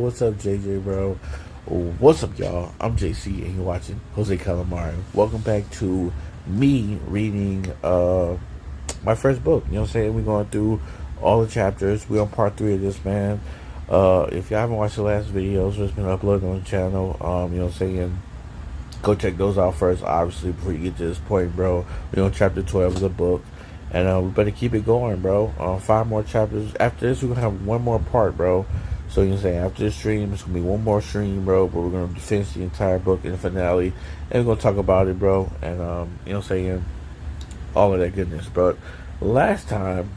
What's up, JJ, bro? What's up, y'all? I'm JC, and you're watching Jose Calamari. Welcome back to me reading my first book. You know what I'm saying? We're going through all the chapters. We're on part 3 of this, man. If y'all haven't watched the last videos, it's been uploaded on the channel. You know what I'm saying? Go check those out first, obviously, before you get to this point, bro. We're on chapter 12 of the book. And we better keep it going, bro. 5 more chapters. After this, we're going to have one more part, bro. So you can say after this stream, it's going to be one more stream, bro. But we're going to finish the entire book in the finale. And we're going to talk about it, bro. And, you know what I'm saying? All of that goodness, bro. Last time,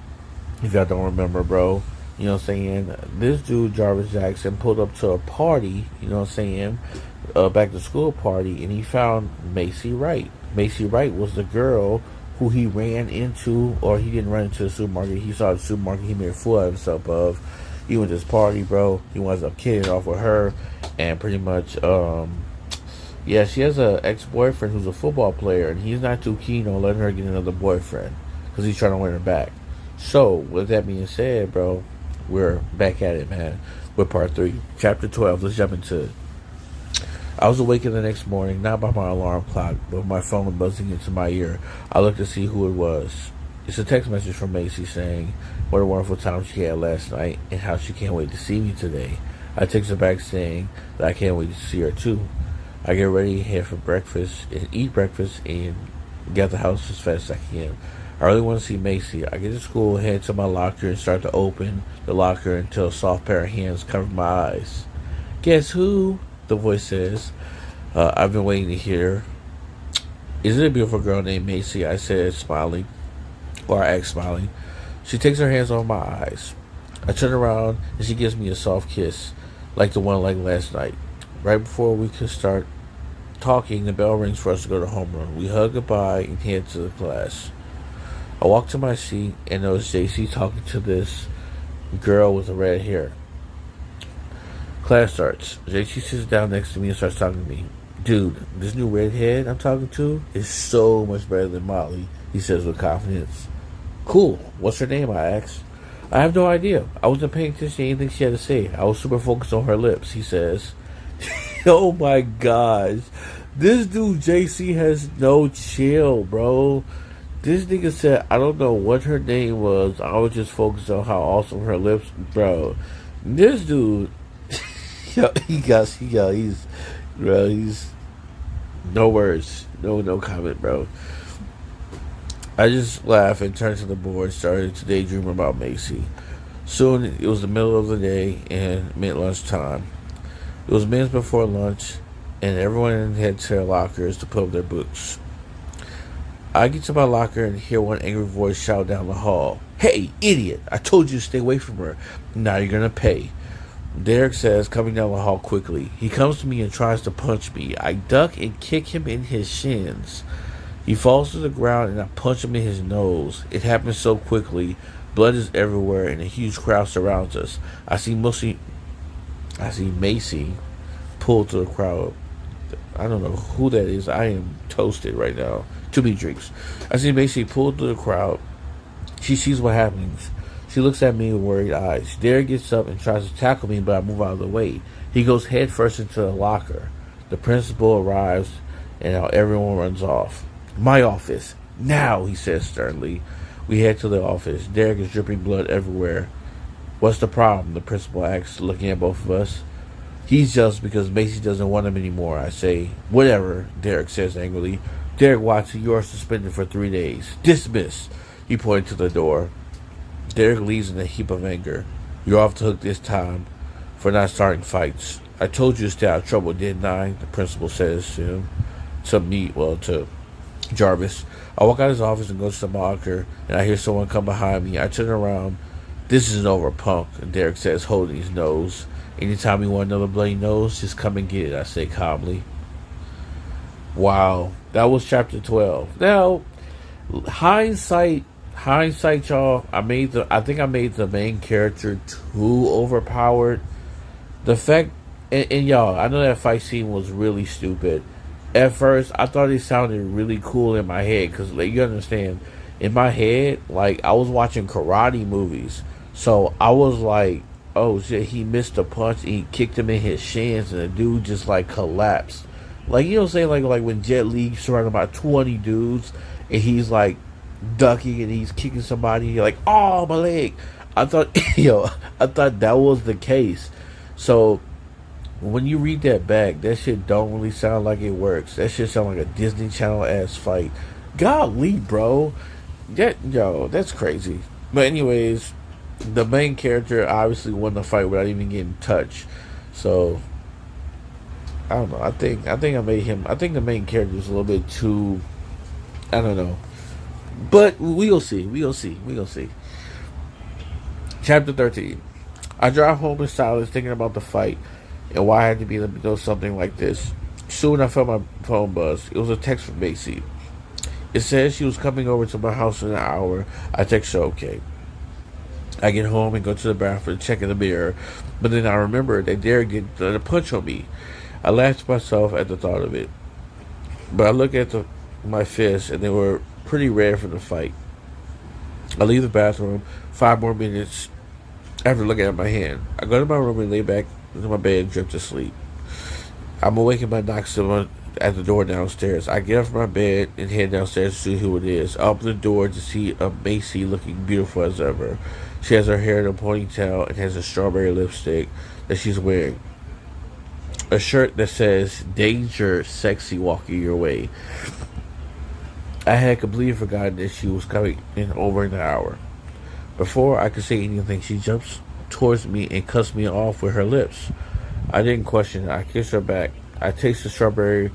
if y'all don't remember, bro, you know what I'm saying? This dude, Jarvis Jackson, pulled up to a party, you know what I'm saying? Back to school party. And he found Macy Wright. Macy Wright was the girl who he ran into, or he didn't run into the supermarket. He saw the supermarket. He made a fool out of himself of. He went to this party, bro. He winds up kidding off with her, and pretty much, yeah, she has a ex-boyfriend who's a football player, and he's not too keen on letting her get another boyfriend because he's trying to win her back. So, with that being said, bro, we're back at it, man, with part 3, chapter 12. Let's jump into it. I was awakened the next morning, not by my alarm clock, but with my phone buzzing into my ear. I looked to see who it was. It's a text message from Macy saying what a wonderful time she had last night and how she can't wait to see me today. I text her back saying that I can't wait to see her too. I get ready, head for breakfast, and eat breakfast, and get out the house as fast as I can. I really want to see Macy. I get to school, head to my locker, and start to open the locker until a soft pair of hands cover my eyes. Guess who? The voice says. I've been waiting to hear. Is it a beautiful girl named Macy? I said, smiling. Or I asked, smiling. She takes her hands on my eyes. I turn around and she gives me a soft kiss, like the one like last night. Right before we could start talking, the bell rings for us to go to homeroom. We hug goodbye and head to the class. I walk to my seat and notice JC talking to this girl with the red hair. Class starts. JC sits down next to me and starts talking to me. Dude, this new redhead I'm talking to is so much better than Molly, he says with confidence. Cool. What's her name? I ask. I have no idea. I wasn't paying attention to anything she had to say. I was super focused on her lips, he says. Oh my gosh. This dude JC has no chill, bro. This nigga said, I don't know what her name was. I was just focused on how awesome her lips, bro. This dude, yo, he's no words, no comment, bro. I just laughed and turned to the board and started to daydream about Macy. Soon, it was the middle of the day and meant lunchtime. It was minutes before lunch, and everyone headed to their lockers to put up their books. I get to my locker and hear one angry voice shout down the hall. Hey, idiot! I told you to stay away from her. Now you're gonna pay. Derek says, coming down the hall quickly. He comes to me and tries to punch me. I duck and kick him in his shins. He falls to the ground and I punch him in his nose. It happens so quickly. Blood is everywhere and a huge crowd surrounds us. I see Macy pull to the crowd. I don't know who that is. I am toasted right now. Too many drinks. I see Macy pull to the crowd. She sees what happens. She looks at me with worried eyes. Derek gets up and tries to tackle me, but I move out of the way. He goes head first into the locker. The principal arrives, and now everyone runs off. My office. Now, he says sternly. We head to the office. Derek is dripping blood everywhere. What's the problem? The principal asks, looking at both of us. He's jealous because Macy doesn't want him anymore. I say, whatever, Derek says angrily. Derek Watson, you are suspended for 3 days. Dismiss. He pointed to the door. Derek leaves in a heap of anger. You're off the hook this time for not starting fights. I told you to stay out of trouble, didn't I? The principal says to him. To Jarvis. I walk out of his office and go to the locker, and I hear someone come behind me. I turn around. This isn't over, punk, Derek says, holding his nose. Anytime you want another bloody nose, just come and get it, I say calmly. Wow. That was chapter 12. Now, hindsight, y'all, I think I made the main character too overpowered. The fact, and y'all, I know that fight scene was really stupid. At first, I thought it sounded really cool in my head, because, like, you understand, in my head, like, I was watching karate movies, so I was like, oh shit, he missed a punch and he kicked him in his shins and the dude just like collapsed. Like, you know what I'm saying? Like when Jet Li surrounded by 20 dudes and he's like ducking and he's kicking somebody, you're like, oh, my leg. I thought, I thought that was the case. So when you read that back, that shit don't really sound like it works. That shit sound like a Disney Channel ass fight. Golly, bro. That's crazy. But anyways, the main character obviously won the fight without even getting touched. So I don't know. I think I made him. I think the main character is a little bit too. I don't know. But we'll see. We'll see. We'll see. Chapter 13. I drive home in silence, thinking about the fight and why I had to be in the middle of something like this. Soon I felt my phone buzz. It was a text from Macy. It says she was coming over to my house in an hour. I text her okay. I get home and go to the bathroom, check in the mirror, but then I remember they dare get a punch on me. I laughed to myself at the thought of it. But I look at my fists and they were pretty red from the fight. I leave the bathroom 5 more minutes after looking at my hand. I go to my room and lay back into my bed and drift to sleep. I'm awakened by knocks at the door downstairs. I get up from my bed and head downstairs to see who it is. I open the door to see a Macy looking beautiful as ever. She has her hair in a ponytail and has a strawberry lipstick that she's wearing. A shirt that says, "Danger, sexy, walking your way." I had completely forgotten that she was coming in over an hour. Before I could say anything, she jumps towards me and cuts me off with her lips. I didn't question it. I kissed her back. I taste the strawberry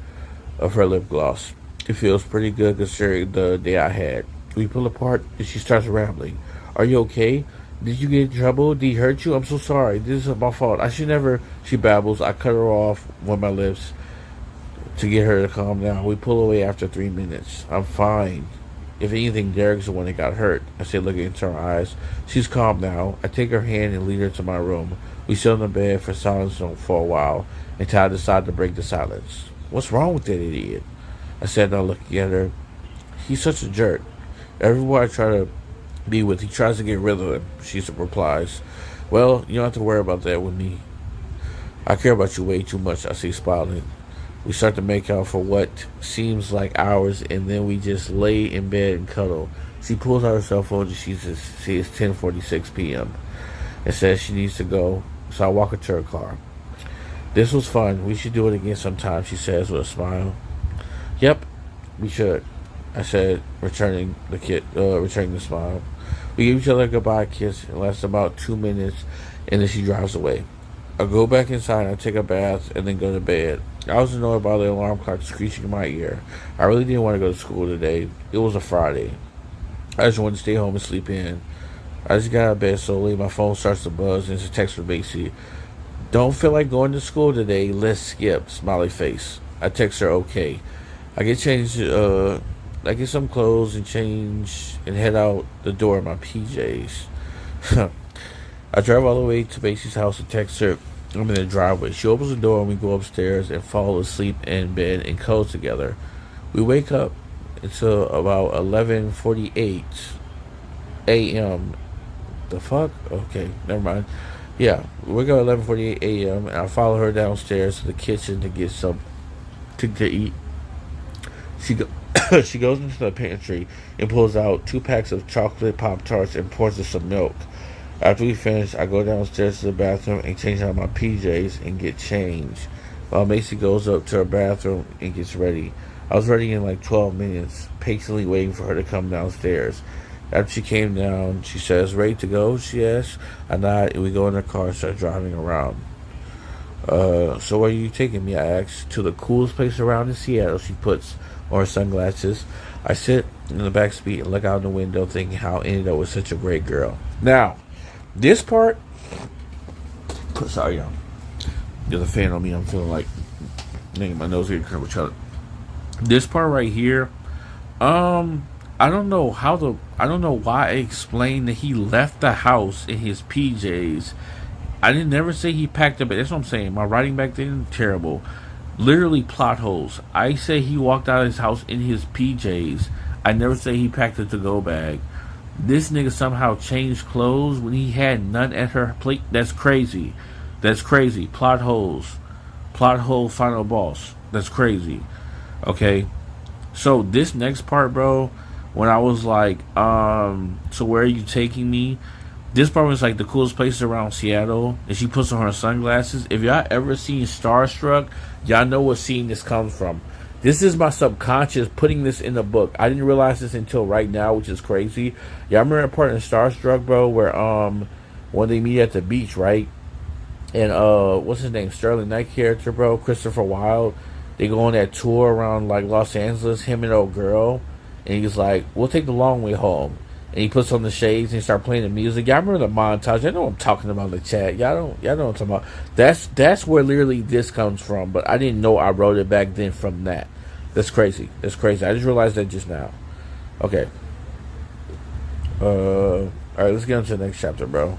of her lip gloss. It feels pretty good considering the day I had. We pull apart and she starts rambling. "Are you okay? Did you get in trouble? Did he hurt you? I'm so sorry. This is my fault. I should never..." She babbles. I cut her off with my lips to get her to calm down. We pull away after 3 minutes. "I'm fine. If anything, Derek's the one that got hurt," I say, looking into her eyes. She's calm now. I take her hand and lead her to my room. We sit on the bed for silence for a while until I decide to break the silence. "What's wrong with that idiot?" I said, not looking at her. "He's such a jerk. Everyone I try to be with, he tries to get rid of him," she replies. "Well, you don't have to worry about that with me. I care about you way too much," I say, smiling. We start to make out for what seems like hours, and then we just lay in bed and cuddle. She pulls out her cell phone and she says, it's 10:46 p.m. and says she needs to go, so I walk her to her car. "This was fun. We should do it again sometime," she says with a smile. "Yep, we should," I said, returning the smile. We give each other a goodbye kiss. It lasts about 2 minutes, and then she drives away. I go back inside, I take a bath, and then go to bed. I was annoyed by the alarm clock screeching in my ear. I really didn't want to go to school today. It was a Friday. I just wanted to stay home and sleep in. I just got out of bed slowly. My phone starts to buzz, and it's a text from Macy. "Don't feel like going to school today. Let's skip." Smiley face. I text her okay. I get changed. I get some clothes and change and head out the door in my PJs. I drive all the way to Macy's house and text her I'm in the driveway. She opens the door and we go upstairs and fall asleep in bed and cuddle together. We wake up until about 11:48 a.m. The fuck? Okay, never mind. Yeah, we wake up at 11:48 a.m. and I follow her downstairs to the kitchen to get some to eat. She goes into the pantry and pulls out 2 packs of chocolate Pop-Tarts and pours us some milk. After we finish, I go downstairs to the bathroom and change out my PJs and get changed, while Macy goes up to her bathroom and gets ready. I was ready in like 12 minutes, patiently waiting for her to come downstairs. After she came down, she says, "Ready to go?" she asks. I nod, and we go in her car and start driving around. "So where are you taking me?" I ask. "To the coolest place around in Seattle," she puts on her sunglasses. I sit in the back seat and look out the window thinking how I ended up with such a great girl. Now, this part, sorry y'all, there's a fan on me. I'm feeling like, nigga, my nose getting covered with chocolate. This part right here, I don't know why I explained that he left the house in his PJs. I didn't never say he packed up. That's what I'm saying. My writing back then, terrible. Literally plot holes. I say he walked out of his house in his PJs. I never say he packed a to-go bag. This nigga somehow changed clothes when he had none at her plate. That's crazy. That's crazy. Plot holes. Plot hole final boss. That's crazy. Okay. So this next part, bro, when I was like, so where are you taking me? This part was like the coolest place around Seattle. And she puts on her sunglasses. If y'all ever seen Starstruck, y'all know what scene this comes from. This is my subconscious putting this in the book. I didn't realize this until right now, which is crazy. Y'all remember that part in Starstruck, bro, where when they meet at the beach, right? And what's his name? Sterling Knight character, bro, Christopher Wilde. They go on that tour around like Los Angeles, him and old girl, and he's like, "We'll take the long way home." And he puts on the shades and start playing the music. Y'all remember the montage? I know what I'm talking about in the chat. Y'all know what I'm talking about. That's where literally this comes from. But I didn't know I wrote it back then from that. That's crazy. That's crazy. I just realized that just now. Okay. All right. Let's get into the next chapter, bro.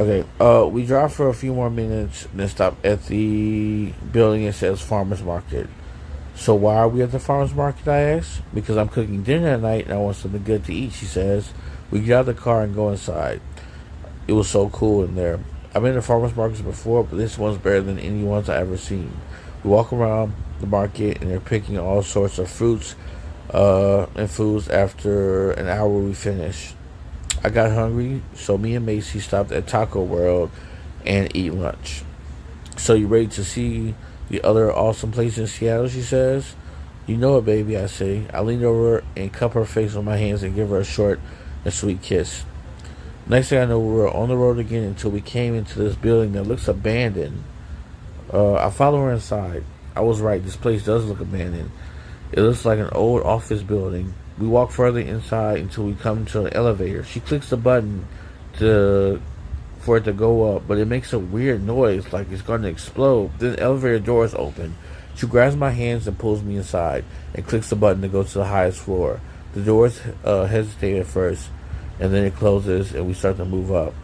Okay. We drive for a few more minutes, then stop at the building that says Farmers Market. So why are we at the farmer's market, I asked. Because I'm cooking dinner at night and I want something good to eat, she says. We get out of the car and go inside. It was so cool in there. I've been to farmer's markets before, but this one's better than any ones I've ever seen. We walk around the market and they're picking all sorts of fruits and foods. After an hour we finish. I got hungry, so me and Macy stopped at Taco World and eat lunch. So you ready to see the other awesome place in Seattle, she says. You know it, baby, I say. I lean over and cup her face with my hands and give her a short and sweet kiss. Next thing I know, we were on the road again until we came into this building that looks abandoned. I follow her inside. I was right, this place does look abandoned. It looks like an old office building. We walk further inside until we come to an elevator. She clicks the button for it to go up, but it makes a weird noise like it's going to explode. Then the elevator doors open. She grabs my hands and pulls me inside and clicks the button to go to the highest floor. The doors hesitate at first, and then it closes and we start to move up.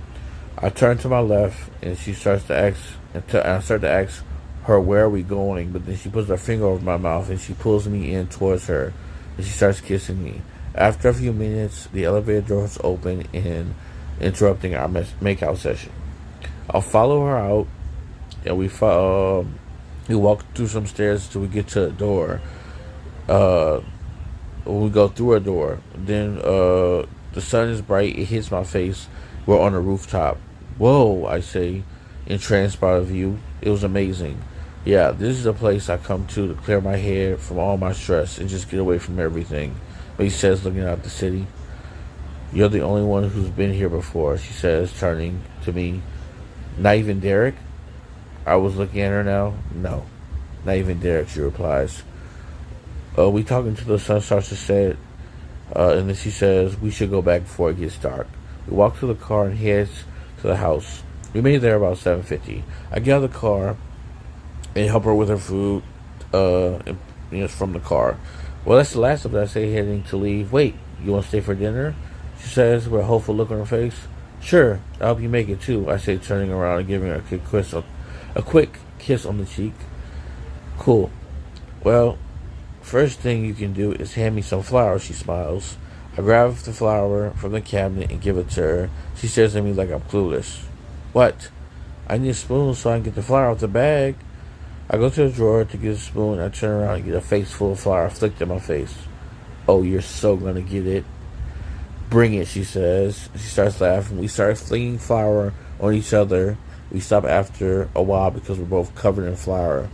I turn to my left and she starts to ask, and I start to ask her where are we going, but then she puts her finger over my mouth and she pulls me in towards her and she starts kissing me. After a few minutes, the elevator doors open and interrupting our makeout session. I'll follow her out, and we walk through some stairs until we get to a door. We go through a door. Then the sun is bright. It hits my face. We're on a rooftop. Whoa, I say, entranced by the view. It was amazing. Yeah, this is a place I come to clear my head from all my stress and just get away from everything. But he says, looking out the city. You're the only one who's been here before, she says, turning to me. Not even Derek? I was looking at her now. No, not even Derek, she replies. We talk until the sun starts to set, and then she says, we should go back before it gets dark. We walk to the car and head to the house. We made it there about 7:50. I get out of the car and help her with her food from the car. Well, that's the last of it, I say, heading to leave. Wait, you want to stay for dinner? She says with a hopeful look on her face. Sure, I hope you make it too, I say, turning around and giving her a quick kiss on the cheek. Cool. Well, first thing you can do is hand me some flowers, she smiles. I grab the flower from the cabinet and give it to her. She stares at me like I'm clueless. What? I need a spoon so I can get the flower out the bag. I go to the drawer to get a spoon. I turn around and get a face full of flour flicked in my face. Oh, you're so gonna get it. Bring it, she says. She starts laughing. We start flinging flour on each other. We stop after a while because we're both covered in flour.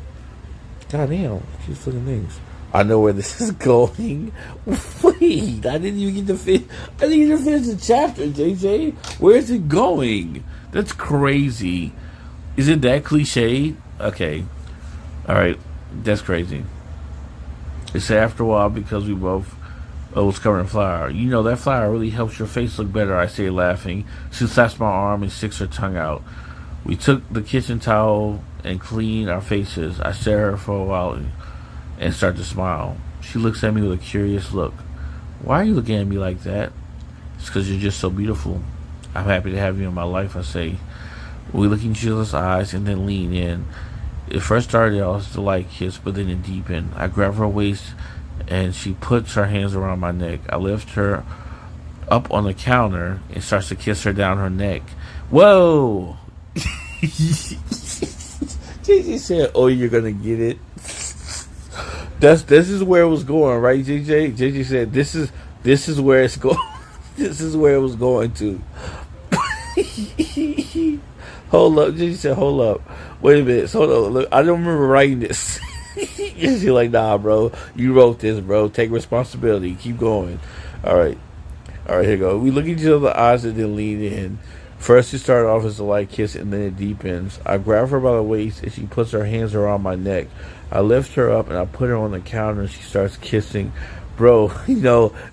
God damn, she's flicking things. I know where this is going. Wait, I didn't even get to finish the chapter, JJ. Where is it going? That's crazy. Is it that cliche? Okay. Alright. That's crazy. It's after a while because we both was covered in flour. You know, that flour really helps your face look better, I say, laughing. She slaps my arm and sticks her tongue out. We took the kitchen towel and cleaned our faces. I stare at her for a while and start to smile. She looks at me with a curious look. Why are you looking at me like that? It's because you're just so beautiful. I'm happy to have you in my life, I say. We look in each other's eyes and then lean in. It first started out as a light kiss, but then it deepened. I grab her waist and she puts her hands around my neck. I lift her up on the counter and starts to kiss her down her neck. Whoa! JJ said, "Oh, you're gonna get it." This is where it was going, right, JJ? JJ said, "This is where it's going. This is where it was going to." Hold up, JJ said, "Hold up, wait a minute, hold on. Look, I don't remember writing this." She's like, "Nah, bro, you wrote this, bro. Take responsibility. Keep going." All right, here we go. We look at each other in the eyes and then lean in. First, it started off as a light kiss, and then it deepens. I grab her by the waist, and she puts her hands around my neck. I lift her up, and I put her on the counter, and she starts kissing. Bro,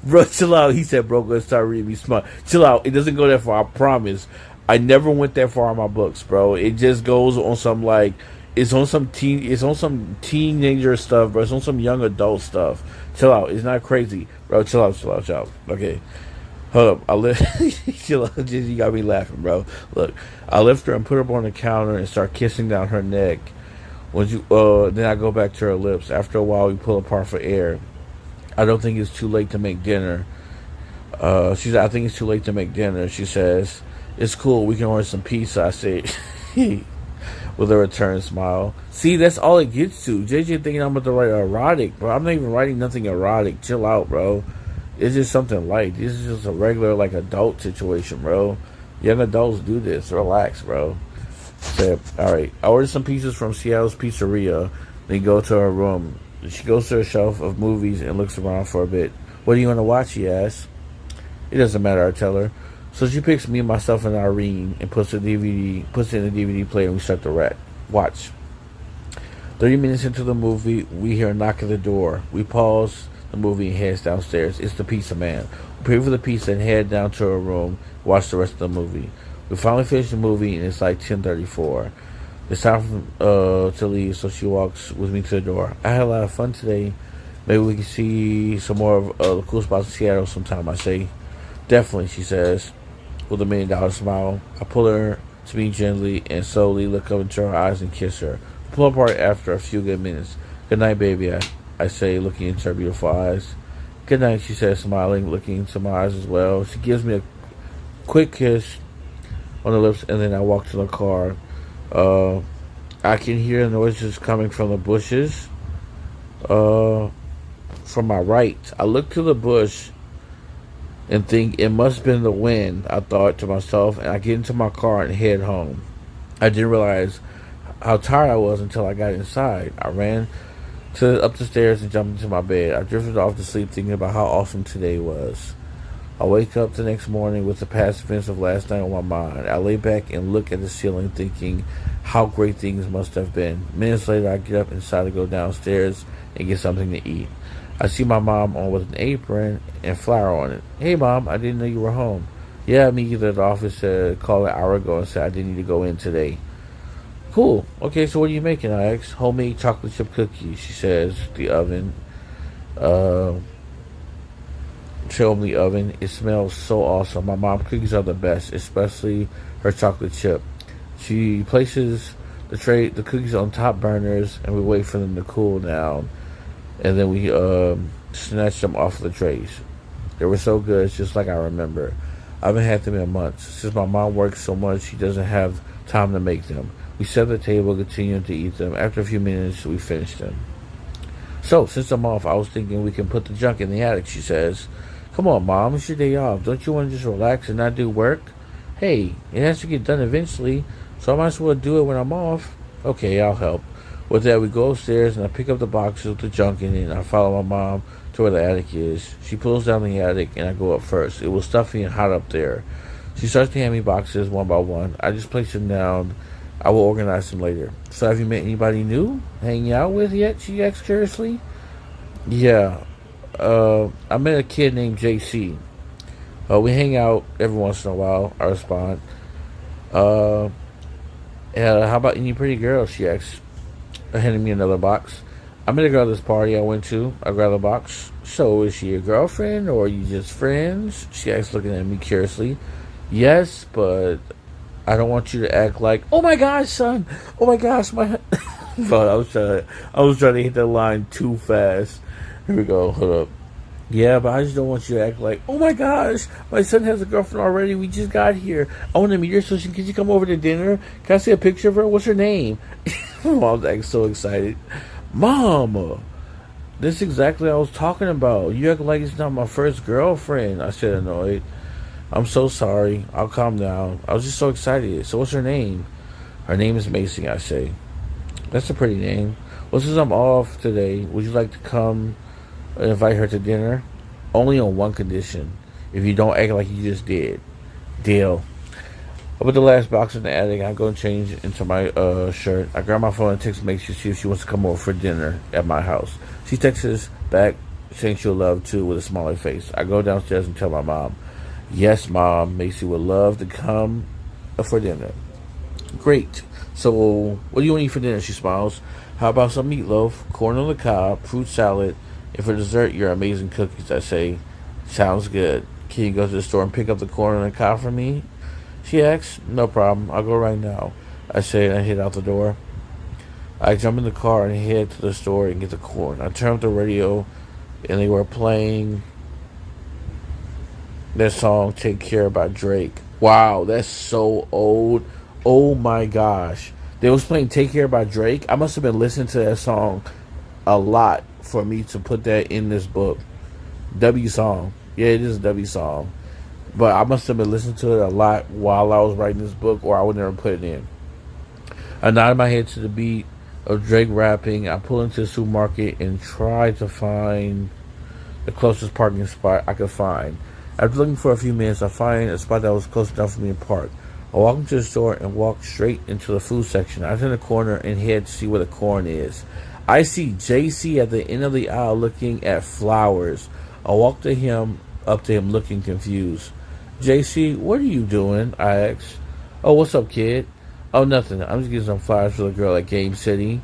bro, chill out. He said, "Bro, gonna start reading me smart." Chill out. It doesn't go that far, I promise. I never went that far in my books, bro. It just goes on some, like, it's on some teenager stuff, bro. It's on some young adult stuff. Chill out. It's not crazy. Bro, chill out. Okay. Hold up, you got me laughing, bro. Look, I lift her and put her up on the counter and start kissing down her neck. Then I go back to her lips. After a while, we pull apart for air. I don't think it's too late to make dinner. I think it's too late to make dinner. She says, "It's cool. We can order some pizza." I say, with a return smile. See, that's all it gets to. JJ thinking I'm about to write erotic, bro. I'm not even writing nothing erotic. Chill out, bro. It's just something light. This is just a regular, like, adult situation, bro. Young adults do this. Relax, bro. So, alright. I ordered some pizzas from Seattle's Pizzeria. Then go to her room. She goes to her shelf of movies and looks around for a bit. "What do you want to watch?" she asks. "It doesn't matter," I tell her. So she picks me, myself, and Irene and puts it in the DVD player, and we start to watch. 30 minutes into the movie, we hear a knock at the door. We pause the movie and heads downstairs. It's the pizza man. We pay for the pizza and head down to her room, watch the rest of the movie. We finally finish the movie and it's like 10:34. It's time to leave, so she walks with me to the door. "I had a lot of fun today. Maybe we can see some more of the cool spots in Seattle sometime," I say. "Definitely," she says, with a $1 million smile. I pull her to me gently and slowly look up into her eyes and kiss her. We pull apart after a few good minutes. "Good night, baby," I say, looking into her beautiful eyes. "Good night," she says, smiling, looking into my eyes as well. She gives me a quick kiss on the lips, and then I walk to the car. I can hear noises coming from the bushes from my right. I look to the bush and think it must have been the wind, I thought to myself, and I get into my car and head home. I didn't realize how tired I was until I got inside. I ran up the stairs and jumped into my bed. I drifted off to sleep thinking about how awesome today was. I wake up the next morning with the past events of last night on my mind. I lay back and look at the ceiling thinking how great things must have been. Minutes later, I get up and decide to go downstairs and get something to eat. I see my mom on with an apron and flour on it. "Hey, Mom, I didn't know you were home." "Yeah, me either. The office called an hour ago and said I didn't need to go in today." "Cool. Okay, so what are you making?" I ask. "Homemade chocolate chip cookies," she says. The oven. Show me the oven. It smells so awesome. My mom's cookies are the best, especially her chocolate chip. She places the cookies on top burners, and we wait for them to cool down. And then we snatch them off the trays. They were so good, it's just like I remember. I haven't had them in months. Since my mom works so much, she doesn't have time to make them. We set the table, continuing to eat them. After a few minutes, we finish them. "So, since I'm off, I was thinking we can put the junk in the attic," she says. "Come on, Mom, it's your day off. Don't you want to just relax and not do work?" "Hey, it has to get done eventually, so I might as well do it when I'm off." "Okay, I'll help." With that, we go upstairs and I pick up the boxes with the junk in it, and I follow my mom to where the attic is. She pulls down the attic and I go up first. It was stuffy and hot up there. She starts to hand me boxes one by one. I just place them down. I will organize them later. "So have you met anybody new hanging out with yet?" she asks curiously. "Yeah. I met a kid named JC. We hang out every once in a while," I respond. How about any pretty girls?" she asks, handing me another box. "I met a girl at this party I went to." I grab the box. "So is she your girlfriend or are you just friends?" she asks, looking at me curiously. "Yes, but I don't want you to act like, 'Oh my gosh, son! Oh my gosh, my..." But I was trying to hit that line too fast. Here we go. Hold up. Yeah, but I just don't want you to act like, oh my gosh, my son has a girlfriend already. We just got here. I want to meet her, so can you come over to dinner? Can I see a picture of her? What's her name? My mom's acting so excited. Mom, this is exactly what I was talking about. You act like it's not my first girlfriend. I said, annoyed. I'm so sorry. I'll calm down. I was just so excited. So what's her name? Her name is Macy, I say. That's a pretty name. Well, since I'm off today, would you like to come and invite her to dinner? Only on one condition. If you don't act like you just did. Deal. I put the last box in the attic. I go and change into my shirt. I grab my phone and text Macy to see if she wants to come over for dinner at my house. She texts back saying she'll love to with a smiley face. I go downstairs and tell my mom, yes, Mom, Macy would love to come for dinner. Great. So, what do you want to eat for dinner? She smiles. How about some meatloaf, corn on the cob, fruit salad, and for dessert, your amazing cookies? I say, sounds good. Can you go to the store and pick up the corn on the cob for me? She asks. No problem. I'll go right now. I say, and I head out the door. I jump in the car and head to the store and get the corn. I turn up the radio, and they were playing that song, Take Care by Drake. Wow, that's so old. Oh my gosh. They was playing Take Care by Drake. I must have been listening to that song a lot for me to put that in this book. W song. Yeah, it is a W song. But I must have been listening to it a lot while I was writing this book, or I would never put it in. I nod my head to the beat of Drake rapping. I pull into the supermarket and try to find the closest parking spot I could find. After looking for a few minutes, I find a spot that was close enough for me to park. I walk into the store and walk straight into the food section. I turn the corner and head to see where the corn is. I see JC at the end of the aisle looking at flowers. I walk up to him looking confused. JC, what are you doing? I ask. Oh, what's up, kid? Oh, nothing. I'm just getting some flowers for the girl at Game City.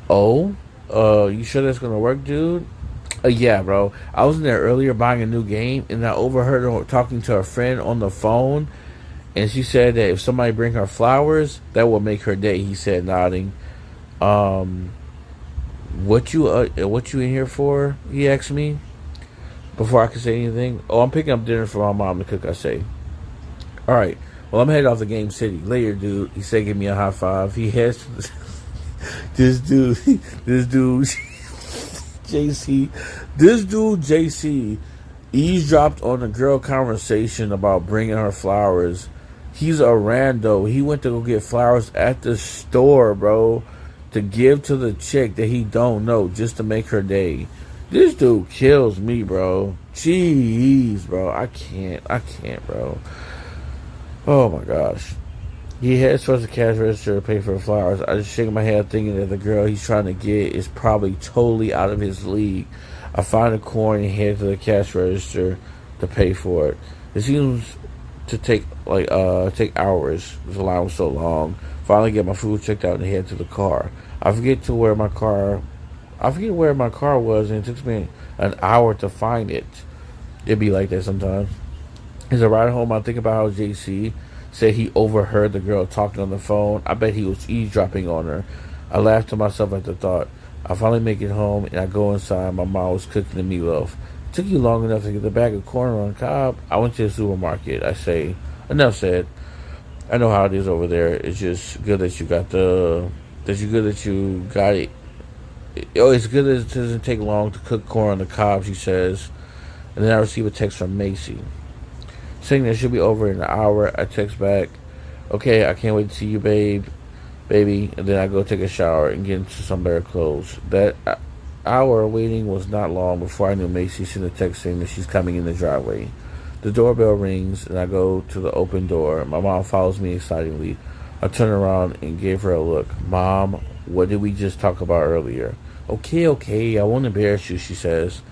Oh? You sure that's gonna work, dude? Yeah, bro. I was in there earlier buying a new game, and I overheard her talking to a friend on the phone, and she said that if somebody bring her flowers, that will make her day. He said, nodding. What you in here for? He asked me. Before I could say anything, oh, I'm picking up dinner for my mom to cook. I say, all right. Well, I'm headed off to Game City later, dude. He said, give me a high five. He heads to this dude, JC, this dude JC eavesdropped on a girl conversation about bringing her flowers. He's a rando. He went to go get flowers at the store, bro, to give to the chick that he don't know just to make her day. This dude kills me, bro. Jeez, bro. I can't, bro. Oh my gosh. He heads towards the cash register to pay for the flowers. I just shake my head thinking that the girl he's trying to get is probably totally out of his league. I find a coin and head to the cash register to pay for it. It seems to take hours. The line was so long. Finally get my food checked out and head to the car. I forget where my car was, and it took me an hour to find it. It'd be like that sometimes. As I ride home, I think about how JC said he overheard the girl talking on the phone. I bet he was eavesdropping on her. I laughed to myself at the thought. I finally make it home, and I go inside. My mom was cooking the meatloaf. It took you long enough to get the bag of corn on the cob. I went to the supermarket. I say, enough said. I know how it is over there. It's just good that you got it. Oh, it's good that it doesn't take long to cook corn on the cob, she says. And then I receive a text from Macy saying that she'll be over in an hour. I text back, okay, I can't wait to see you, baby. And then I go take a shower and get into some better clothes. That hour waiting was not long before I knew Macy sent a text saying that she's coming in the driveway. The doorbell rings, and I go to the open door. My mom follows me excitedly. I turn around and gave her a look. Mom, what did we just talk about earlier? Okay, I won't embarrass you, she says.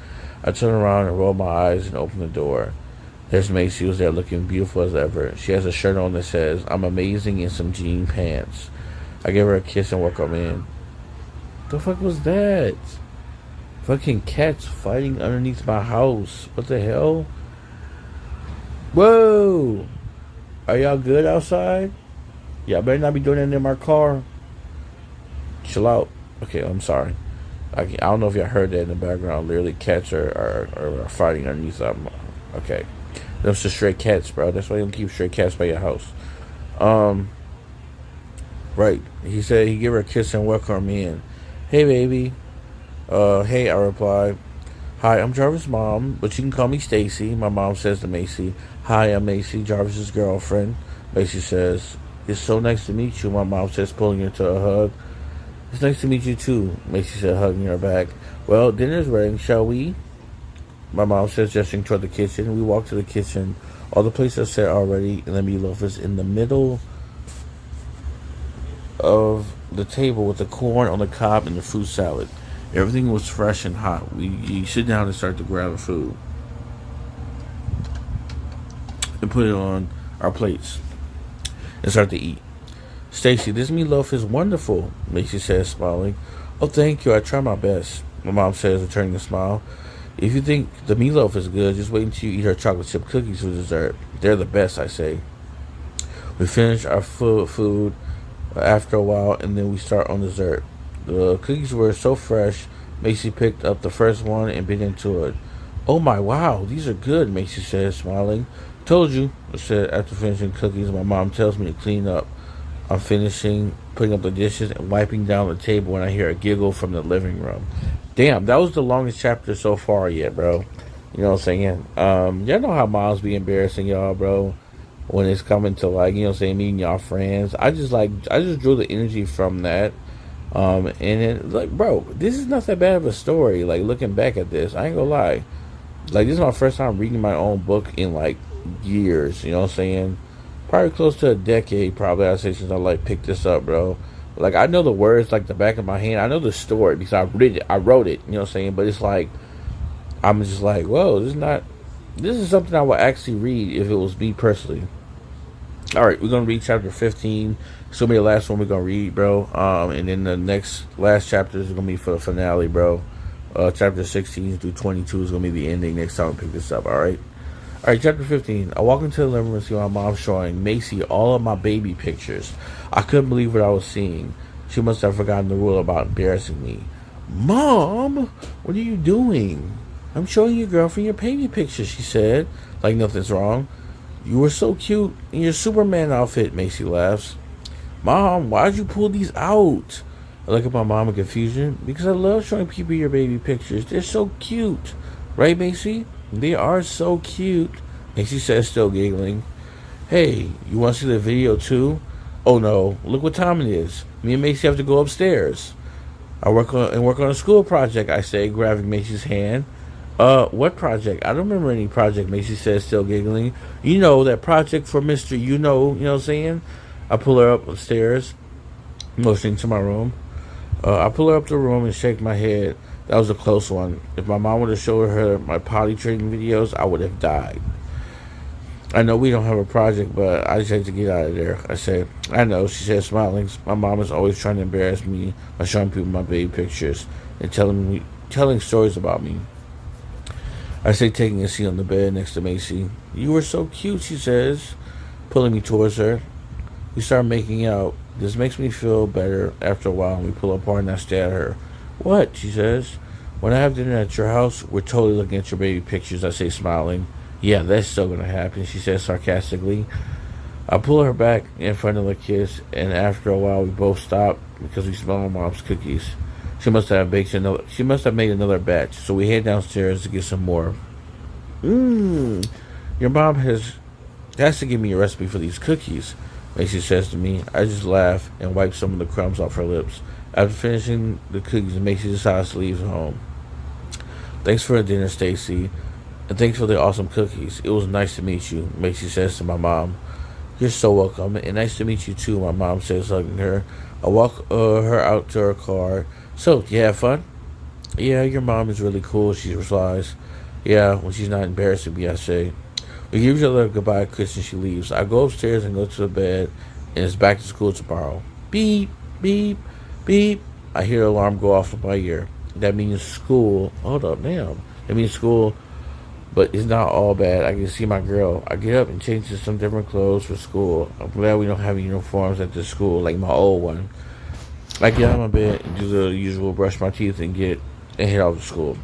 I turn around and roll my eyes and open the door. There's Macy, who's there looking beautiful as ever. She has a shirt on that says, I'm amazing, in some jean pants. I give her a kiss and welcome in. The fuck was that? Fucking cats fighting underneath my house. What the hell? Whoa! Are y'all good outside? Y'all better not be doing that in my car. Chill out. Okay, I'm sorry. I don't know if y'all heard that in the background. Literally, cats are fighting underneath something. Okay. Those are stray cats, bro. That's why you don't keep stray cats by your house. Um, right. He said he give her a kiss and welcome me in. Hey, baby. Hey, I replied. Hi, I'm Jarvis' mom, but you can call me Stacy. My mom says to Macy. Hi, I'm Macy, Jarvis' girlfriend. Macy says, it's so nice to meet you, my mom says, pulling her to a hug. It's nice to meet you too, Macy said, hugging her back. Well, dinner's ready, shall we? My mom says, gesturing toward the kitchen. We walk to the kitchen. All the plates are set already, and the meatloaf is in the middle of the table with the corn on the cob and the fruit salad. Everything was fresh and hot. We sit down and start to grab the food and put it on our plates and start to eat. Stacy, this meatloaf is wonderful, Macy says, smiling. Oh, thank you. I try my best, my mom says, returning the smile. If you think the meatloaf is good, just wait until you eat our chocolate chip cookies for dessert. They're the best, I say. We finish our food after a while, and then we start on dessert. The cookies were so fresh, Macy picked up the first one and bit into it. Oh my, wow, these are good, Macy says, smiling. Told you, I said after finishing cookies. My mom tells me to clean up. I'm finishing putting up the dishes and wiping down the table when I hear a giggle from the living room. Damn, that was the longest chapter so far yet, bro. You know what I'm saying? Y'all know how moms be embarrassing y'all, bro, when it's coming to, like, you know what I'm saying, meeting y'all friends. I just drew the energy from that. And then, like, bro, this is not that bad of a story. Like, looking back at this, I ain't gonna lie. Like, this is my first time reading my own book in, like, years. You know what I'm saying? Probably close to a decade, probably, I'd say, since I, like, picked this up, bro. Like, I know the words like the back of my hand. I know the story because I wrote it, you know what I'm saying? But it's like, I'm just like, whoa, this is something I would actually read if it was me personally. Alright, we're going to read chapter 15. It's going to be the last one we're going to read, bro. And then the last chapter is going to be for the finale, bro. Chapter 16 through 22 is going to be the ending next time we pick this up, alright? Alright, chapter 15. I walk into the living room and see my mom showing Macy all of my baby pictures. I couldn't believe what I was seeing. She must have forgotten the rule about embarrassing me. Mom, what are you doing? I'm showing your girlfriend your baby pictures, she said, like nothing's wrong. You were so cute in your Superman outfit, Macy laughs. Mom, why'd you pull these out? I look at my mom in confusion. Because I love showing people your baby pictures. They're so cute. Right, Macy? They are so cute, Macy says, still giggling. Hey, you want to see the video too? Oh no, look what time it is. Me and Macy have to go upstairs. I work on a school project, I say, grabbing Macy's hand. What project? I don't remember any project, Macy says, still giggling. You know, that project for Mr. You know what I'm saying? I pull her up upstairs, motioning to my room. I pull her up to the room and shake my head. That was a close one. If my mom would have showed her my potty training videos, I would have died. I know we don't have a project, but I just had to get out of there. I said, I know, she said, smiling. My mom is always trying to embarrass me by showing people my baby pictures and telling stories about me. I say, taking a seat on the bed next to Macy. You were so cute, she says, pulling me towards her. We start making out. This makes me feel better after a while, and we pull apart and I stare at her. What? She says. When I have dinner at your house, we're totally looking at your baby pictures, I say, smiling. Yeah, that's still going to happen, she says sarcastically. I pull her back in front of the kiss, and after a while we both stop because we smell my mom's cookies. She must have made another batch, so we head downstairs to get some more. Your mom has to give me a recipe for these cookies, Macy says to me. I just laugh and wipe some of the crumbs off her lips. After finishing the cookies, Macy decides to leave home. Thanks for the dinner, Stacy, and thanks for the awesome cookies. It was nice to meet you, Macy says to my mom. You're so welcome, and nice to meet you too, my mom says, hugging her. I walk her out to her car. So, you have fun? Yeah, your mom is really cool, she replies. Yeah, when she's not embarrassing me, I say. We give each other a goodbye kiss and she leaves. I go upstairs and go to the bed, and it's back to school tomorrow. Beep, beep, beep. I hear the alarm go off in my ear. That means school. Hold up, damn. That means school, but it's not all bad. I can see my girl. I get up and change to some different clothes for school. I'm glad we don't have uniforms at this school like my old one. I get out of my bed, do the usual, brush my teeth, and head out to school.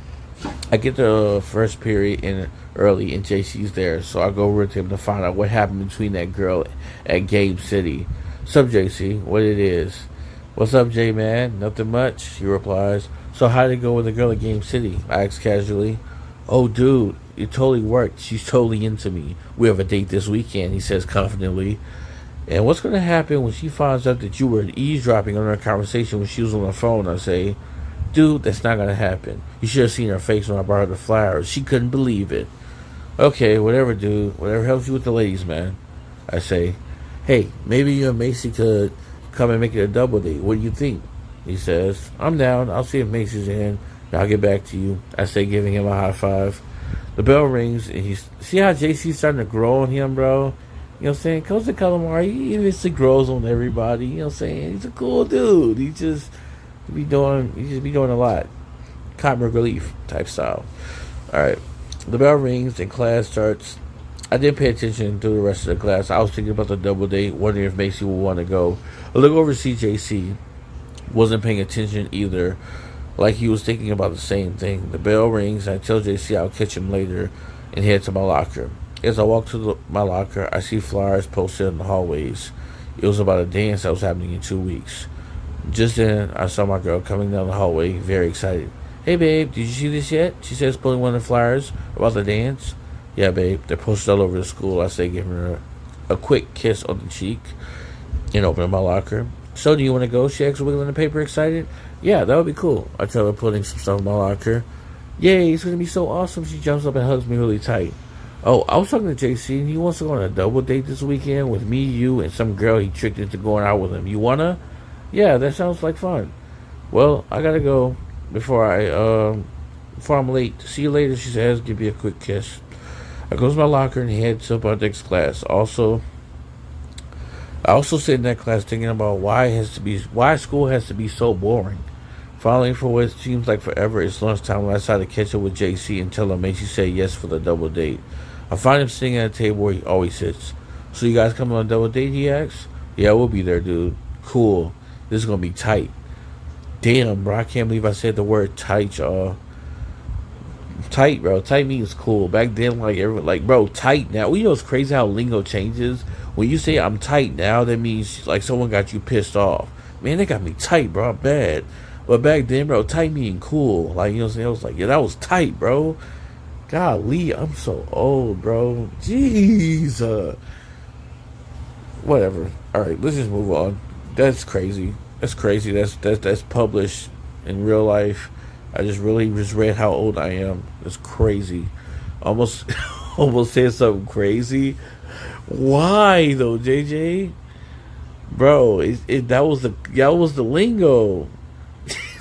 I get the first period in early, and JC's there, so I go over to him to find out what happened between that girl at Game City. Sup, JC? What it is? What's up, J man? Nothing much. He replies. So how'd it go with the girl at Game City? I ask casually. Oh, dude, it totally worked. She's totally into me. We have a date this weekend, he says confidently. And what's going to happen when she finds out that you were eavesdropping on her conversation when she was on the phone? I say, dude, that's not going to happen. You should have seen her face when I brought her the flowers. She couldn't believe it. Okay, whatever, dude. Whatever helps you with the ladies, man. I say, hey, maybe you and Macy could come and make it a double date. What do you think? He says, I'm down. I'll see if Macy's in. And I'll get back to you. I say, giving him a high five. The bell rings, and he's... See how JC's starting to grow on him, bro? You know what I'm saying? Coach Calamari, he eventually grows on everybody. You know what I'm saying? He's a cool dude. He just be doing a lot. Comic relief type style. Alright. The bell rings and class starts. I didn't pay attention to the rest of the class. I was thinking about the double date, wondering if Macy would want to go. I look over to see JC. Wasn't paying attention either. Like he was thinking about the same thing. The bell rings, and I tell JC I'll catch him later and head to my locker. As I walk to my locker, I see flyers posted in the hallways. It was about a dance that was happening in 2 weeks. Just then, I saw my girl coming down the hallway, very excited. Hey, babe, did you see this yet? She says, pulling one of the flyers about the dance. Yeah, babe, they're posted all over the school. I say, giving her a quick kiss on the cheek and opening my locker. So, do you want to go? She asks, wiggling the paper, excited. Yeah, that would be cool. I tell her, putting some stuff in my locker. Yay, it's going to be so awesome. She jumps up and hugs me really tight. Oh, I was talking to JC, and he wants to go on a double date this weekend with me, you, and some girl he tricked into going out with him. You wanna? Yeah, that sounds like fun. Well, I gotta go before I'm late. See you later, she says. Give me a quick kiss. I go to my locker and head to our next class. I also sit in that class thinking about why school has to be so boring. Finally, for what seems like forever, it's lunchtime when I decide to catch up with JC and tell him Macy say yes for the double date. I find him sitting at a table where he always sits. So you guys coming on a double date, he asks? Yeah, we'll be there, dude. Cool. This is going to be tight. Damn, bro, I can't believe I said the word tight, y'all. Tight, bro. Tight means cool. Back then, bro, tight now. You know it's crazy how lingo changes? When you say I'm tight now, that means like someone got you pissed off. Man, they got me tight, bro. I'm bad. But back then, bro, tight mean cool. Like, you know what I'm saying? I was like, yeah, that was tight, bro. Golly, I'm so old, bro. Jeez. Whatever. Alright, let's just move on. That's crazy. That's crazy. That's published in real life. I just read how old I am. It's crazy. Almost almost said something crazy. Why though, JJ? Bro, that was the lingo.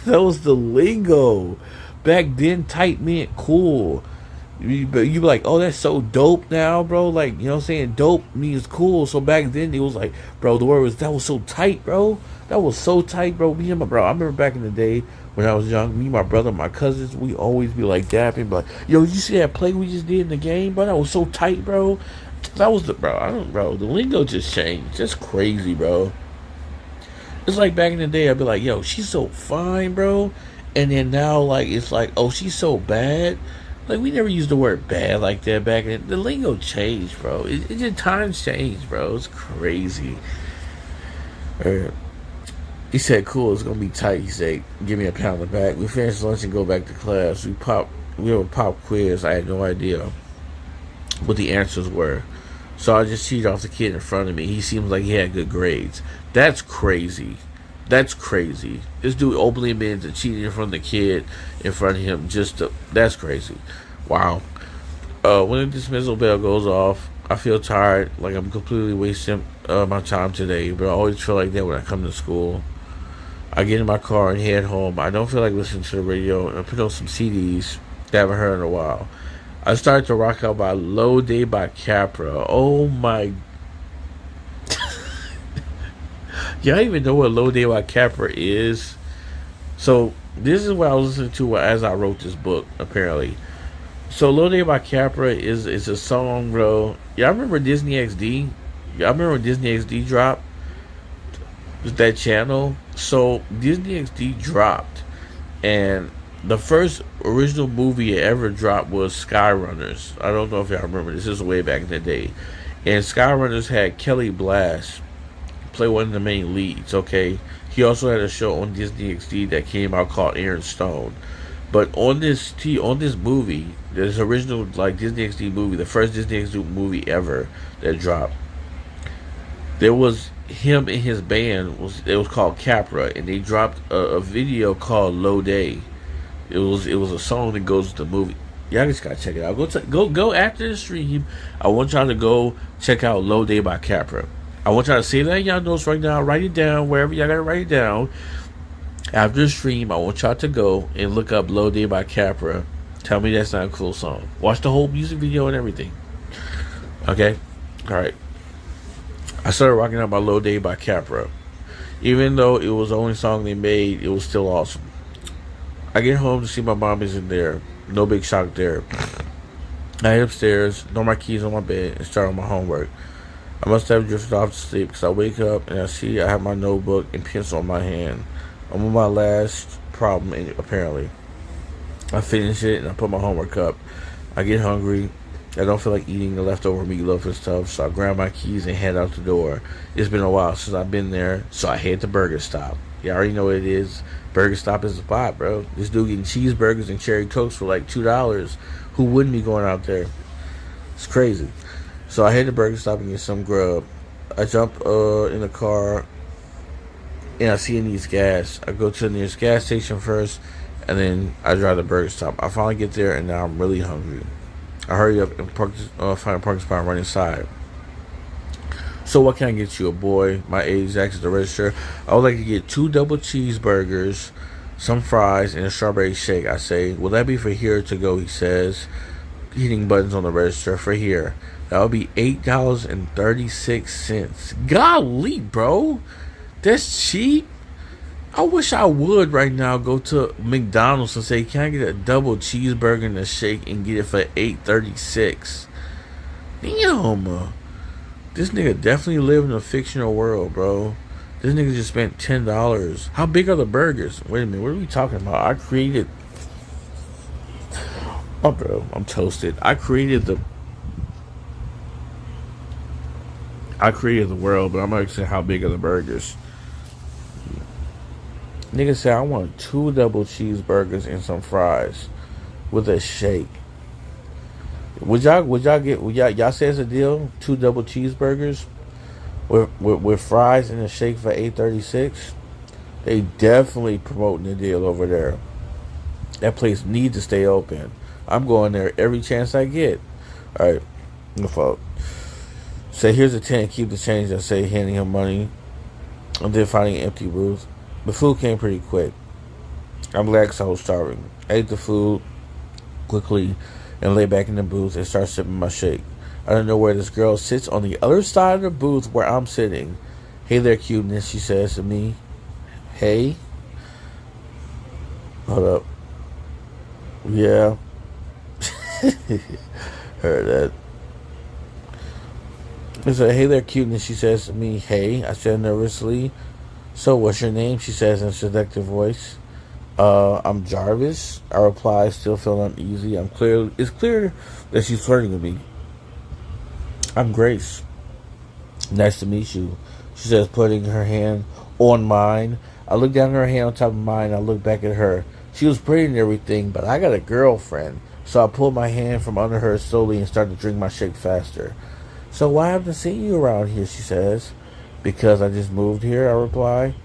That was the lingo. Back then, tight meant cool. You be like, oh, that's so dope now, bro. Like, you know what I'm saying? Dope means cool. So back then, it was like, bro, the word was, that was so tight, bro. That was so tight, bro. Me and my bro, I remember back in the day when I was young, me, my brother, my cousins, we always be like dapping, but yo, you see that play we just did in the game, bro? That was so tight, bro. That was the, bro, the lingo just changed. Just crazy, bro. It's like back in the day, I'd be like, yo, she's so fine, bro. And then now, like, it's like, oh, she's so bad. Like, we never used the word bad like that back in the lingo changed, bro. It just times changed, bro. It's crazy. He said, cool, it's gonna be tight. He said, give me a pound of back. We finish lunch and go back to class. We have a pop quiz. I had no idea what the answers were. So I just cheated off the kid in front of me. He seems like he had good grades. That's crazy. That's crazy. This dude openly admitted to cheating in front of the kid in front of him. That's crazy. Wow. When the dismissal bell goes off, I feel tired, like I'm completely wasting my time today. But I always feel like that when I come to school. I get in my car and head home. I don't feel like listening to the radio, and I put on some CDs that I haven't heard in a while. I started to rock out by Low Day by Capra. Oh my. Y'all even know what Low Day by Capra is? So, this is what I was listening to as I wrote this book, apparently. So, Low Day by Capra is a song, bro. Y'all remember Disney XD? Y'all remember when Disney XD dropped? That channel? So Disney XD dropped, and the first original movie it ever dropped was Skyrunners. I don't know if y'all remember. This is way back in the day, and Skyrunners had Kelly Blast play one of the main leads. Okay, he also had a show on Disney XD that came out called Aaron Stone. But on this movie, this original like Disney XD movie, the first Disney XD movie ever that dropped, there was him and his band was called Capra, and they dropped a video called Low Day. It was a song that goes with the movie. Y'all just gotta check it out. Go after the stream. I want y'all to go check out Low Day by Capra. I want y'all to say that in y'all notes right now. Write it down wherever y'all gotta write it down. After the stream, I want y'all to go and look up Low Day by Capra. Tell me that's not a cool song. Watch the whole music video and everything. Okay? Alright. I started rocking out my Low Day by Capra. Even though it was the only song they made, it was still awesome. I get home to see my mom isn't there. No big shock there. I head upstairs, throw my keys on my bed, and start on my homework. I must have drifted off to sleep because I wake up and I see I have my notebook and pencil in my hand. I'm on my last problem, apparently. I finish it and I put my homework up. I get hungry. I don't feel like eating the leftover meatloaf and stuff, so I grab my keys and head out the door. It's been a while since I've been there, so I head to Burger Stop. You already know what it is. Burger Stop is the spot, bro. This dude getting cheeseburgers and cherry cokes for like $2. Who wouldn't be going out there? It's crazy. So I head to Burger Stop and get some grub. I jump in the car and I see it needs gas. I go to the nearest gas station first, and then I drive to Burger Stop. I finally get there, and now I'm really hungry. I hurry up and find a parking spot and run inside. So what can I get you, a boy? My age acts as the register. I would like to get 2 double cheeseburgers, some fries, and a strawberry shake. I say, will that be for here to go? He says, hitting buttons on the register. For here. That would be $8.36. Golly, bro. That's cheap. I wish I would right now go to McDonald's and say, can I get a double cheeseburger and a shake and get it for $8.36? Damn. This nigga definitely live in a fictional world, bro. This nigga just spent $10. How big are the burgers? Wait a minute, what are we talking about? Oh, bro, I'm toasted. I created the world, but I'm not gonna say how big are the burgers. Nigga said I want 2 double cheeseburgers and some fries with a shake. Y'all say it's a deal? 2 double cheeseburgers with fries and a shake for $8.36. They definitely promoting the deal over there. That place needs to stay open. I'm going there every chance I get. Alright, no fault. Say here's a 10, keep the change. I say, handing him money, and then finding an empty booth. The food came pretty quick. I'm glad because I was starving. I ate the food quickly and lay back in the booth and start sipping my shake. I don't know where this girl sits on the other side of the booth where I'm sitting. Hey there, cuteness, she says to me. Hey. Hold up. Yeah. Heard that. I said, hey there, cuteness, she says to me. Hey, I said nervously. So, what's your name? She says in a seductive voice. I'm Jarvis. I reply, still feeling uneasy. It's clear that she's flirting with me. I'm Grace. Nice to meet you. She says, putting her hand on mine. I look down at her hand on top of mine. I look back at her. She was pretty and everything, but I got a girlfriend. So I pulled my hand from under her slowly and started to drink my shake faster. So why haven't I seen you around here? She says. Because I just moved here, I reply.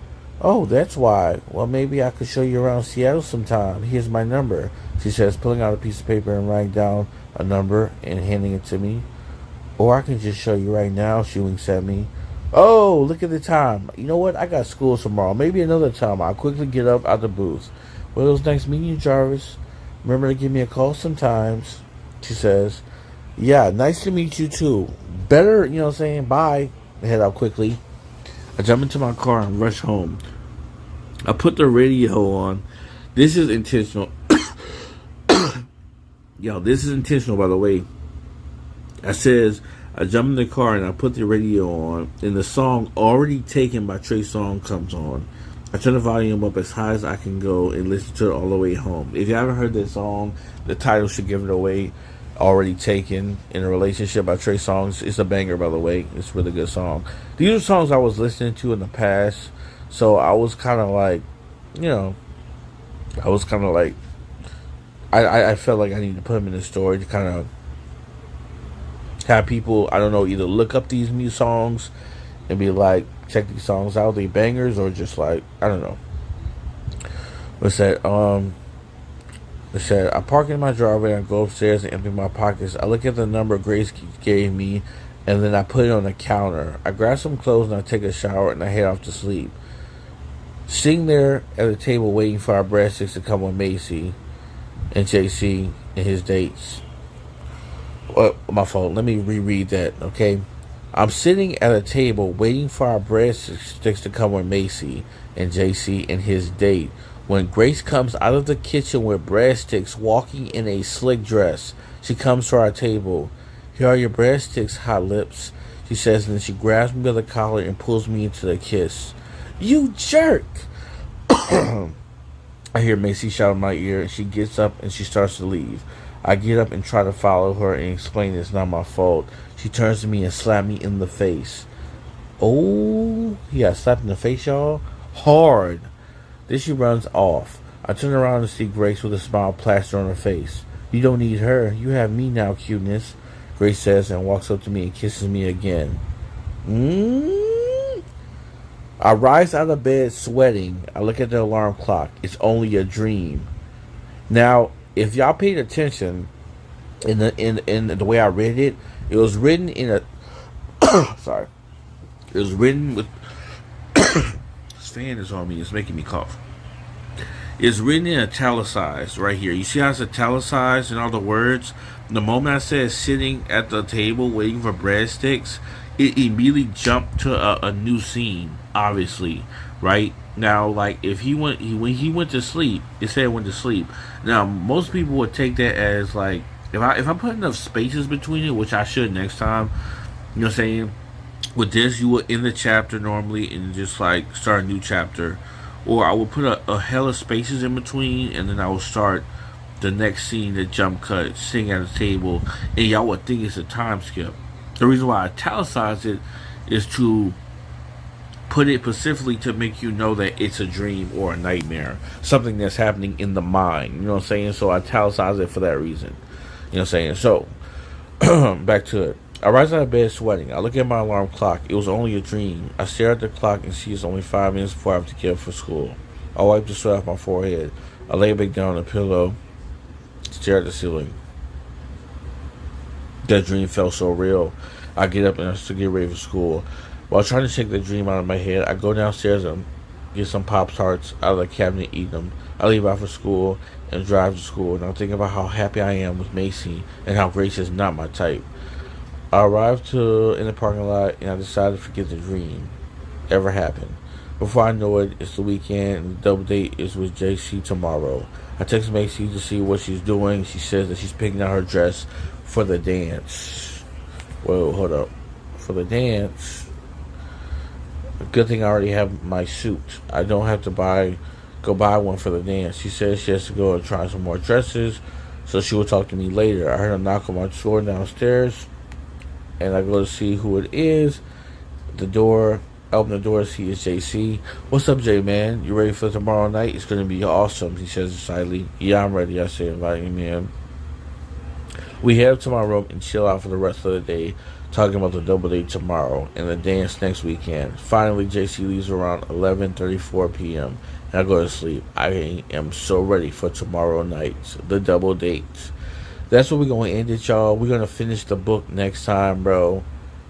Oh, that's why. Well, maybe I could show you around Seattle sometime. Here's my number, she says, pulling out a piece of paper and writing down a number and handing it to me. Or I can just show you right now, she winks at me. Oh, look at the time. You know what? I got school tomorrow. Maybe another time. I'll quickly get up out the booth. Well, it was nice meeting you, Jarvis. Remember to give me a call sometimes, she says. Yeah, nice to meet you too. Better, you know what I'm saying? Bye. I head out quickly. I jump into my car and rush home. I put the radio on. This is intentional. Yo, this is intentional, by the way. I says, I jump in the car and I put the radio on, and the song Already Taken by Trey Songz comes on. I turn the volume up as high as I can go and listen to it all the way home. If you haven't heard this song, the title should give it away. Already Taken in a Relationship by Trey Songz. It's a banger, by the way. It's a really good song. These are songs I was listening to in the past, so I was kind of like, you know, I was kind of like, I felt like I needed to put them in the story to kind of have people, I don't know, either look up these new songs and be like, check these songs out, they bangers, or just like, I don't know. What's that? It said, I park in my driveway and I go upstairs and empty my pockets. I look at the number Grace gave me and then I put it on the counter. I grab some clothes and I take a shower and I head off to sleep. Sitting there at the table waiting for our breadsticks to come with Macy and JC and his dates. Well, my fault. Let me reread that, okay? I'm sitting at a table waiting for our breadsticks to come with Macy and JC and his date when Grace comes out of the kitchen with breadsticks, walking in a slick dress. She comes to our table. Here are your breadsticks, hot lips, she says, and then she grabs me by the collar and pulls me into the kiss. You jerk! I hear Macy shout in my ear, and she gets up and she starts to leave. I get up and try to follow her and explain it's not my fault. She turns to me and slaps me in the face. Oh, he got slapped in the face, y'all? Hard. Then she runs off. I turn around to see Grace with a smile plastered on her face. You don't need her. You have me now, cuteness, Grace says and walks up to me and kisses me again. I rise out of bed sweating. I look at the alarm clock. It's only a dream. Now, if y'all paid attention in the way I read it, it was written in a sorry. It was written with this fan is on me, it's making me cough. It's written in italicized right here. You see how it's italicized in all the words? The moment I said sitting at the table waiting for breadsticks, it immediately jumped to a new scene, obviously, right? Now, like, if when he went to sleep, it said went to sleep. Now, most people would take that as, like, if I put enough spaces between it, which I should next time, you know what I'm saying? With this, you would end the chapter normally and just, like, start a new chapter. Or I would put a hell of spaces in between, and then I would start the next scene, the jump cut, sitting at a table, and y'all would think it's a time skip. The reason why I italicize it is to put it specifically to make you know that it's a dream or a nightmare, something that's happening in the mind. You know what I'm saying? So I italicize it for that reason. You know what I'm saying? So, back to it. I rise out of bed sweating. I look at my alarm clock. It was only a dream. I stare at the clock and see it's only 5 minutes before I have to get up for school. I wipe the sweat off my forehead. I lay back down on the pillow, stare at the ceiling. That dream felt so real. I get up and I still get ready for school. While trying to shake the dream out of my head, I go downstairs and get some Pop-Tarts out of the cabinet and eat them. I leave out for school and drive to school, and I'm thinking about how happy I am with Macy and how Grace is not my type. I arrived in the parking lot and I decided to forget the dream ever happened. Before I know it, it's the weekend and the double date is with JC tomorrow. I text Macy to see what she's doing. She says that she's picking out her dress for the dance. Whoa, hold up. For the dance? Good thing I already have my suit. I don't have to go buy one for the dance. She says she has to go and try some more dresses, so she will talk to me later. I heard a knock on my door downstairs, and I go to see who it is. Open the door to see it's JC. What's up, J man? You ready for tomorrow night? It's gonna be awesome, he says excitedly. Yeah, I'm ready, I say, inviting me in. We head up to my room and chill out for the rest of the day, talking about the double date tomorrow and the dance next weekend. Finally, JC leaves around 11:34 p.m. and I go to sleep. I am so ready for tomorrow night, the double date. That's where we're going to end it, y'all. We're going to finish the book next time, bro.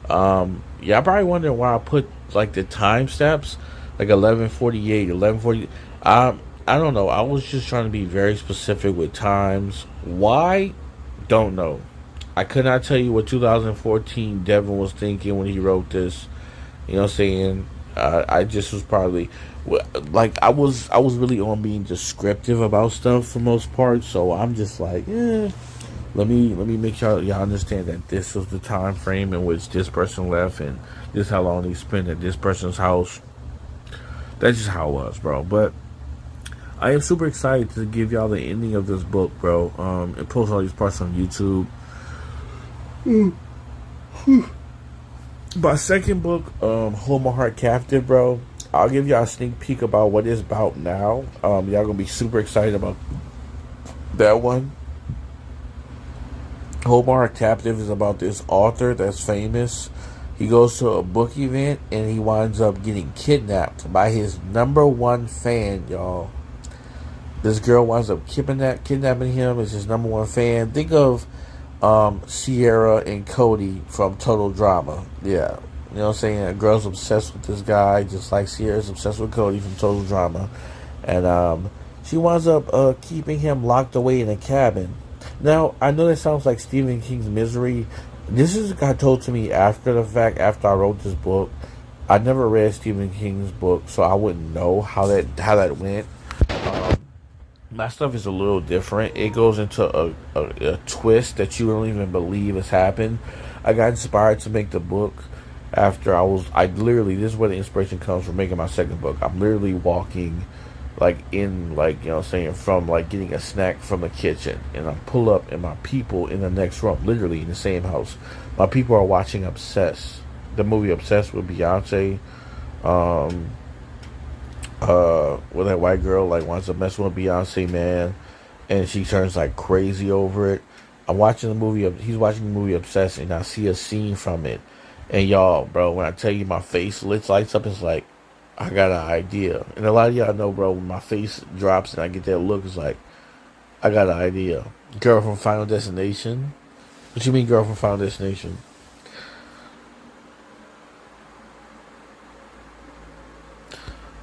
Y'all probably wondering why I put, like, the time steps, like 11:48, 11:40. I don't know. I was just trying to be very specific with times. Why? Don't know. I could not tell you what 2014 Devin was thinking when he wrote this. You know what I'm saying? I just was probably, like, I was really on being descriptive about stuff for most part. So I'm just like, let me make sure y'all understand that this was the time frame in which this person left, and this is how long they spent at this person's house. That's just how it was, bro. But I am super excited to give y'all the ending of this book, bro. And post all these parts on YouTube. My second book, Hold My Heart Captive, bro. I'll give y'all a sneak peek about what it's about now. Y'all gonna be super excited about that one. Hold My Heart Captive is about this author that's famous. He goes to a book event and he winds up getting kidnapped by his number one fan, y'all. This girl winds up kidnapping him as his number one fan. Think of Sierra and Cody from Total Drama. Yeah. You know what I'm saying? A girl's obsessed with this guy, just like Sierra's obsessed with Cody from Total Drama. And she winds up keeping him locked away in a cabin. Now, I know that sounds like Stephen King's Misery. This is got told to me after the fact, after I wrote this book. I never read Stephen King's book, so I wouldn't know how that went. My stuff is a little different. It goes into a twist that you don't even believe has happened. I got inspired to make the book after I literally, this is where the inspiration comes from making my second book. I'm literally walking, like, in, like, you know what I'm saying, from, like, getting a snack from the kitchen. And I pull up, and my people in the next room, literally in the same house, my people are watching Obsessed, the movie Obsessed with Beyonce. Where that white girl like wants to mess with Beyonce, man, and she turns like crazy over it. I'm watching the movie. He's watching the movie Obsessed, and I see a scene from it. And y'all, bro, when I tell you my face lights up, it's like I got an idea. And a lot of y'all know, bro, when my face drops and I get that look, it's like I got an idea. Girl from Final Destination. What you mean, girl from Final Destination?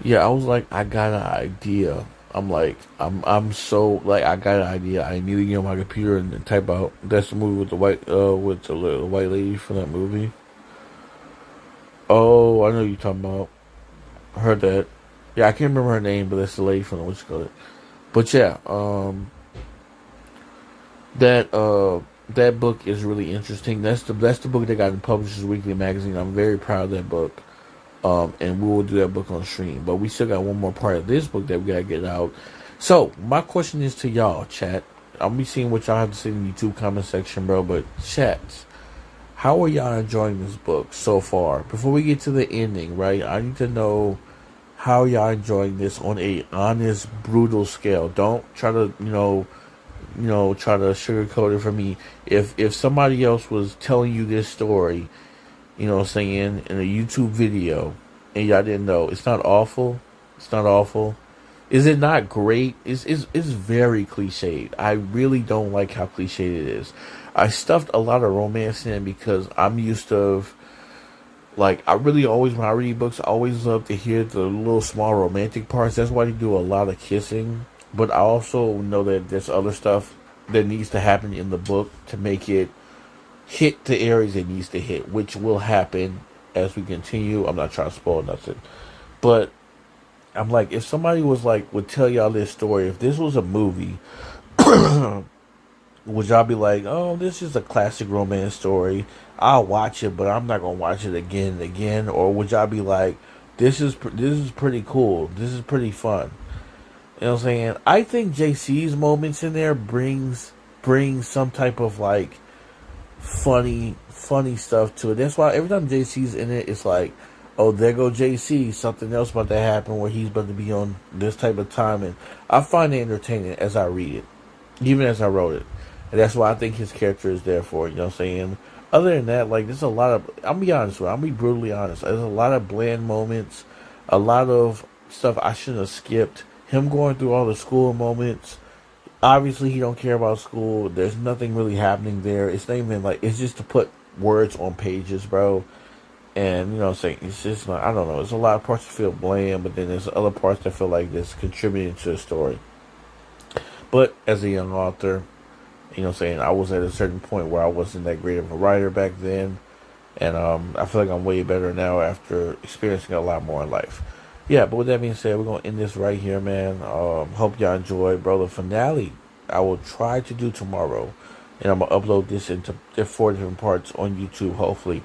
Yeah, I was like, I got an idea. I'm like, I'm so like, I got an idea. I need to get on my computer and type out. That's the movie with the white lady from that movie. Oh, I know you're talking about. I heard that. Yeah, I can't remember her name, but that's the lady from the what's it called. But yeah, that book is really interesting. That's the book that got in Publishers Weekly magazine. I'm very proud of that book. And we will do that book on stream. But we still got one more part of this book that we gotta get out. So my question is to y'all, chat. I'll be seeing what y'all have to say in the YouTube comment section, bro. But chat, how are y'all enjoying this book so far? Before we get to the ending, right? I need to know how y'all enjoying this on a honest, brutal scale. Don't try to, try to sugarcoat it for me. If somebody else was telling you this story, you know what I'm saying, in a YouTube video, and y'all didn't know, it's not awful. It's not awful. Is it not great? It's very cliched. I really don't like how cliched it is. I stuffed a lot of romance in because I'm used to, like, I really always, when I read books, I always love to hear the little small romantic parts. That's why they do a lot of kissing. But I also know that there's other stuff that needs to happen in the book to make it hit the areas it needs to hit, which will happen as we continue. I'm not trying to spoil nothing, but I'm like, if somebody would tell y'all this story, if this was a movie, would y'all be like, oh, this is a classic romance story, I'll watch it, but I'm not gonna watch it again and again? Or would y'all be like, this is pretty cool, this is pretty fun? You know what I'm saying? I think JC's moments in there brings some type of like funny stuff to it. That's why every time JC's in it, it's like, oh, there go JC, something else about to happen where he's about to be on this type of time. And I find it entertaining as I read it, even as I wrote it. And that's why I think his character is there for, you know what I'm saying? Other than that, like, there's a lot of, I'll be honest with you, I'll be brutally honest, there's a lot of bland moments, a lot of stuff I shouldn't have skipped. Him going through all the school moments, obviously he don't care about school, there's nothing really happening there. It's not even like, it's just to put words on pages, bro. And, you know what I'm saying, it's just like, I don't know, there's a lot of parts that feel bland, but then there's other parts that feel like this contributing to the story. But as a young author, you know what I'm saying, I was at a certain point where I wasn't that great of a writer back then. And I feel like I'm way better now after experiencing a lot more in life. Yeah, but with that being said, we're going to end this right here, man. Hope y'all enjoyed, bro. The finale, I will try to do tomorrow. And I'm going to upload this into 4 different parts on YouTube, hopefully.